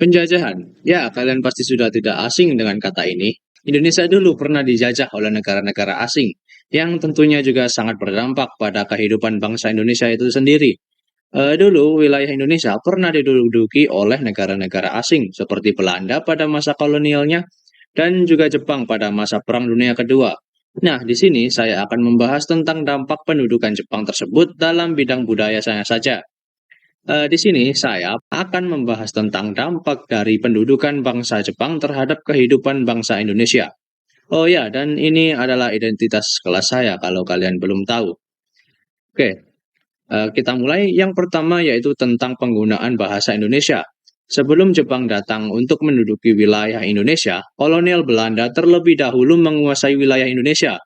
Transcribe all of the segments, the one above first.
Penjajahan. Ya, kalian pasti sudah tidak asing dengan kata ini. Indonesia dulu pernah dijajah oleh negara-negara asing, yang tentunya juga sangat berdampak pada kehidupan bangsa Indonesia itu sendiri. Dulu, wilayah Indonesia pernah diduduki oleh negara-negara asing, seperti Belanda pada masa kolonialnya, dan juga Jepang pada masa Perang Dunia Kedua. Nah, di sini saya akan membahas tentang dampak pendudukan Jepang tersebut dalam bidang budaya saya saja. Di sini saya akan membahas tentang dampak dari pendudukan bangsa Jepang terhadap kehidupan bangsa Indonesia. Oh ya, dan ini adalah identitas kelas saya kalau kalian belum tahu. Oke, kita mulai. Yang pertama yaitu tentang penggunaan bahasa Indonesia. Sebelum Jepang datang untuk menduduki wilayah Indonesia, kolonial Belanda terlebih dahulu menguasai wilayah Indonesia.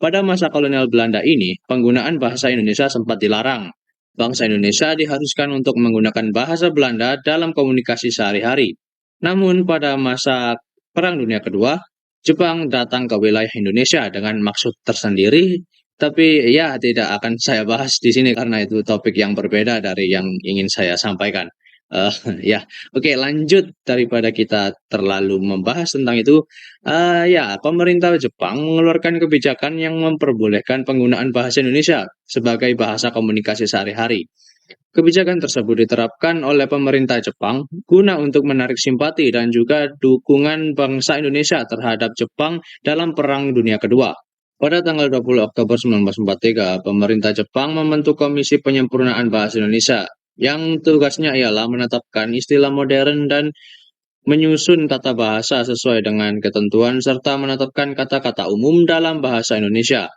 Pada masa kolonial Belanda ini, penggunaan bahasa Indonesia sempat dilarang. Bangsa Indonesia diharuskan untuk menggunakan bahasa Belanda dalam komunikasi sehari-hari. Namun pada masa Perang Dunia Kedua, Jepang datang ke wilayah Indonesia dengan maksud tersendiri, tapi ya tidak akan saya bahas di sini karena itu topik yang berbeda dari yang ingin saya sampaikan. Eh, ya, oke, lanjut daripada kita terlalu membahas tentang itu. Ya, pemerintah Jepang mengeluarkan kebijakan yang memperbolehkan penggunaan bahasa Indonesia sebagai bahasa komunikasi sehari-hari. Kebijakan tersebut diterapkan oleh pemerintah Jepang guna untuk menarik simpati dan juga dukungan bangsa Indonesia terhadap Jepang dalam Perang Dunia Kedua. Pada tanggal 20 Oktober 1943, pemerintah Jepang membentuk Komisi Penyempurnaan Bahasa Indonesia yang tugasnya ialah menetapkan istilah modern dan menyusun tata bahasa sesuai dengan ketentuan serta menetapkan kata-kata umum dalam bahasa Indonesia.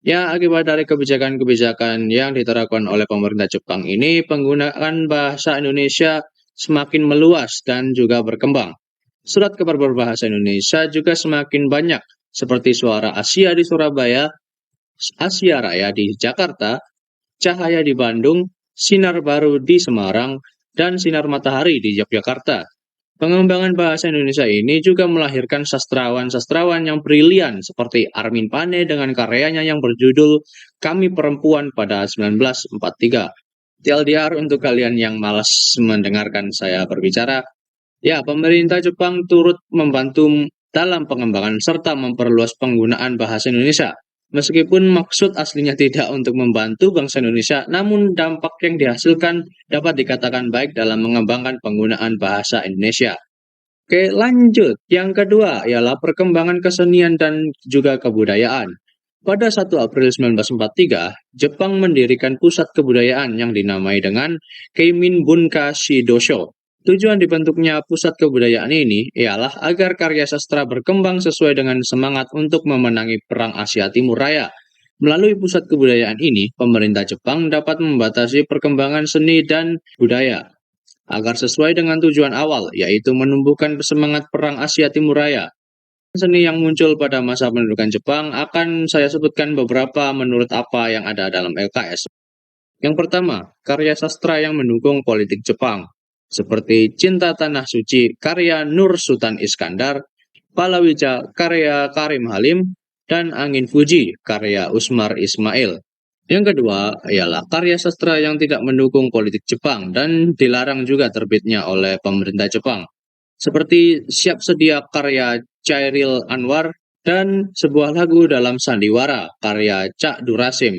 Ya, akibat dari kebijakan-kebijakan yang diterapkan oleh pemerintah Jepang ini, penggunaan bahasa Indonesia semakin meluas dan juga berkembang. Surat kabar berbahasa Indonesia juga semakin banyak, seperti Suara Asia di Surabaya, Asia Raya di Jakarta, Cahaya di Bandung, Sinar Baru di Semarang, dan Sinar Matahari di Yogyakarta. Pengembangan bahasa Indonesia ini juga melahirkan sastrawan-sastrawan yang brilian seperti Armin Pane dengan karyanya yang berjudul Kami Perempuan pada 1943. TLDR untuk kalian yang malas mendengarkan saya berbicara, ya, pemerintah Jepang turut membantu dalam pengembangan serta memperluas penggunaan bahasa Indonesia. Meskipun maksud aslinya tidak untuk membantu bangsa Indonesia, namun dampak yang dihasilkan dapat dikatakan baik dalam mengembangkan penggunaan bahasa Indonesia. Oke, lanjut. Yang kedua ialah perkembangan kesenian dan juga kebudayaan. Pada 1 April 1943, Jepang mendirikan pusat kebudayaan yang dinamai dengan Keimin Bunka Shidosho. Tujuan dibentuknya pusat kebudayaan ini ialah agar karya sastra berkembang sesuai dengan semangat untuk memenangi Perang Asia Timur Raya. Melalui pusat kebudayaan ini, pemerintah Jepang dapat membatasi perkembangan seni dan budaya agar sesuai dengan tujuan awal, yaitu menumbuhkan semangat Perang Asia Timur Raya. Seni yang muncul pada masa pendudukan Jepang akan saya sebutkan beberapa menurut apa yang ada dalam LKS. Yang pertama, karya sastra yang mendukung politik Jepang, seperti Cinta Tanah Suci karya Nur Sultan Iskandar, Palawija karya Karim Halim, dan Angin Fuji karya Usmar Ismail. Yang kedua ialah karya sastra yang tidak mendukung politik Jepang dan dilarang juga terbitnya oleh pemerintah Jepang, seperti Siap Sedia karya Chairil Anwar dan sebuah lagu dalam sandiwara karya Cak Durasim.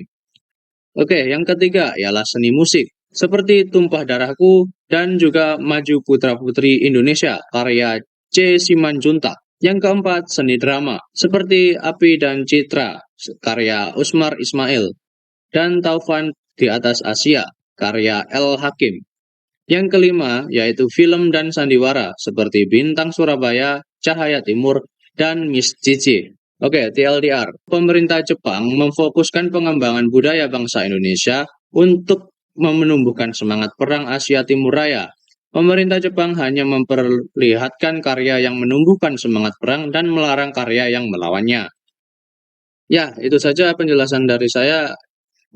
Oke, yang ketiga ialah seni musik, seperti Tumpah Darahku dan juga Maju Putra Putri Indonesia karya C. Simanjuntak. Yang keempat, seni drama, seperti Api dan Citra karya Usmar Ismail dan Taufan di Atas Asia karya L. Hakim. Yang kelima yaitu film dan sandiwara seperti Bintang Surabaya, Cahaya Timur, dan Miss Cici. Oke, TLDR. Pemerintah Jepang memfokuskan pengembangan budaya bangsa Indonesia untuk menumbuhkan semangat Perang Asia Timur Raya. Pemerintah Jepang hanya memperlihatkan karya yang menumbuhkan semangat perang dan melarang karya yang melawannya. Ya, itu saja penjelasan dari saya.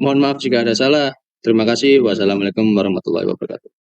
Mohon maaf jika ada salah. Terima kasih. Wassalamualaikum warahmatullahi wabarakatuh.